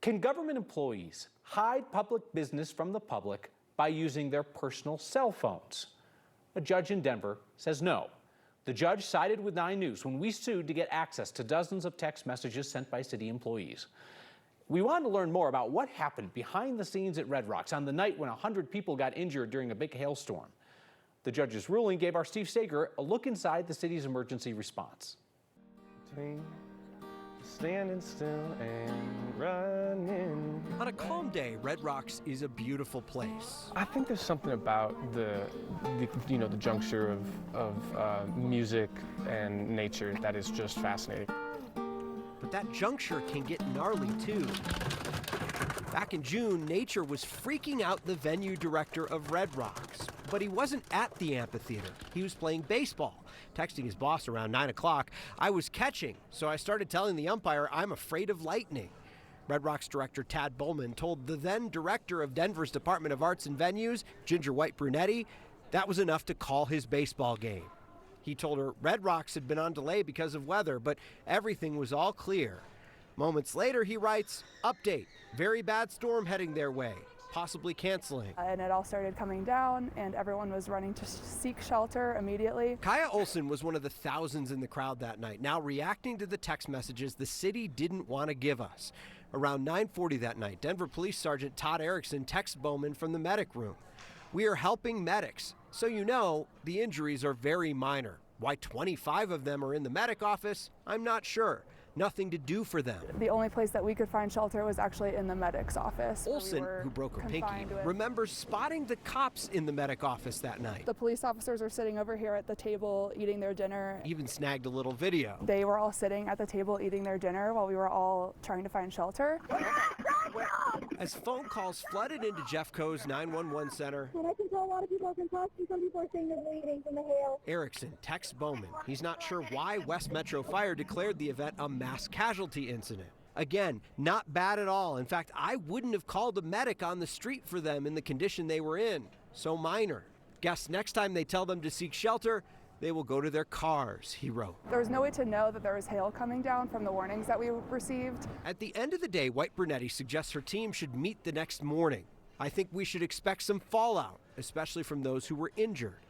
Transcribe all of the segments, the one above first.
Can government employees hide public business from the public by using their personal cell phones? A judge in Denver says no. The judge sided with 9 News when we sued to get access to dozens of text messages sent by city employees. We wanted to learn more about what happened behind the scenes at Red Rocks on the night when 100 people got injured during a big hailstorm. The judge's ruling gave our Steve Sager a look inside the city's emergency response. Standing still and running. On a calm day, Red Rocks is a beautiful place. I think there's something about the juncture of music and nature that is just fascinating. But that juncture can get gnarly too. Back in June, nature was freaking out the venue director of Red Rocks. But he wasn't at the amphitheater. He was playing baseball. Texting his boss around 9 o'clock, I was catching, so I started telling the umpire I'm afraid of lightning. Red Rocks director Tad Bowman told the then director of Denver's Department of Arts and Venues, Ginger White Brunetti, that was enough to call his baseball game. He told her Red Rocks had been on delay because of weather, but everything was all clear. Moments later, he writes, update, very bad storm heading their way, possibly canceling. And it all started coming down, and everyone was running to seek shelter immediately. Kaya Olson was one of the thousands in the crowd that night, now reacting to the text messages the city didn't want to give us. Around 9:40 that night, Denver Police Sergeant Todd Erickson texts Bowman from the medic room. We are helping medics, so you know the injuries are very minor. Why 25 of them are in the medic office, I'm not sure. Nothing to do for them. The only place that we could find shelter was actually in the medic's office. Olson, who broke her pinky, remembers spotting the cops in the medic office that night. The police officers were sitting over here at the table eating their dinner. Even snagged a little video. They were all sitting at the table eating their dinner while we were all trying to find shelter. As phone calls flooded into Jeffco's 911 center, and I can tell a lot of people are concussions. Some people are saying they're bleeding from the hail. Erickson texts Bowman. He's not sure why West Metro Fire declared the event a mass casualty incident. Again, not bad at all. In fact, I wouldn't have called a medic on the street for them in the condition they were in. So minor. Guess next time they tell them to seek shelter, they will go to their cars, he wrote. There was no way to know that there was hail coming down from the warnings that we received. At the end of the day, White Brunetti suggests her team should meet the next morning. I think we should expect some fallout, especially from those who were injured.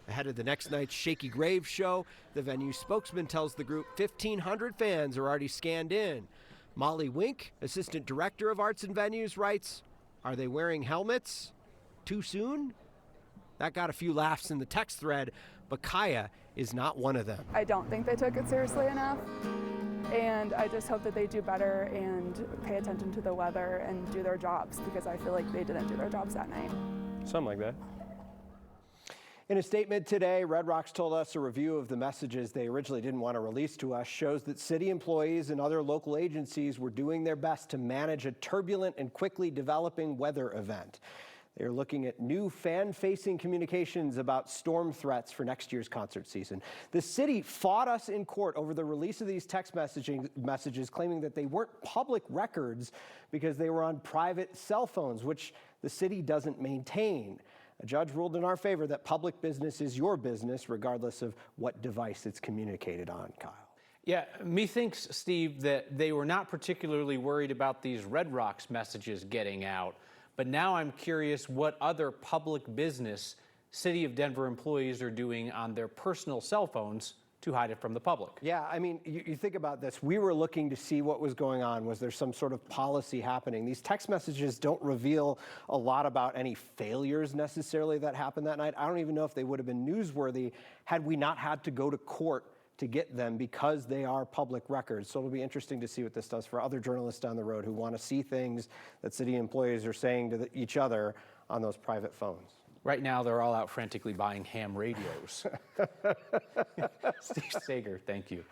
Ahead of the next night's Shaky Graves show, the venue spokesman tells the group 1,500 fans are already scanned in. Molly Wink, assistant director of Arts and Venues, writes, are they wearing helmets? Too soon? That got a few laughs in the text thread, but Kaya is not one of them. I don't think they took it seriously enough, and I just hope that they do better and pay attention to the weather and do their jobs, because I feel like they didn't do their jobs that night. Something like that. In a statement today, Red Rocks told us a review of the messages they originally didn't want to release to us shows that city employees and other local agencies were doing their best to manage a turbulent and quickly developing weather event. They are looking at new fan-facing communications about storm threats for next year's concert season. The city fought us in court over the release of these text messages, claiming that they weren't public records because they were on private cell phones, which the city doesn't maintain. A judge ruled in our favor that public business is your business, regardless of what device it's communicated on, Kyle. Yeah, methinks, Steve, that they were not particularly worried about these Red Rocks messages getting out. But now I'm curious what other public business City of Denver employees are doing on their personal cell phones to hide it from the public. Yeah, I mean, you think about this. We were looking to see what was going on. Was there some sort of policy happening? These text messages don't reveal a lot about any failures necessarily that happened that night. I don't even know if they would have been newsworthy had we not had to go to court to get them because they are public records. So it'll be interesting to see what this does for other journalists down the road who want to see things that city employees are saying to each other on those private phones. Right now, they're all out frantically buying ham radios. Steve Sager, thank you.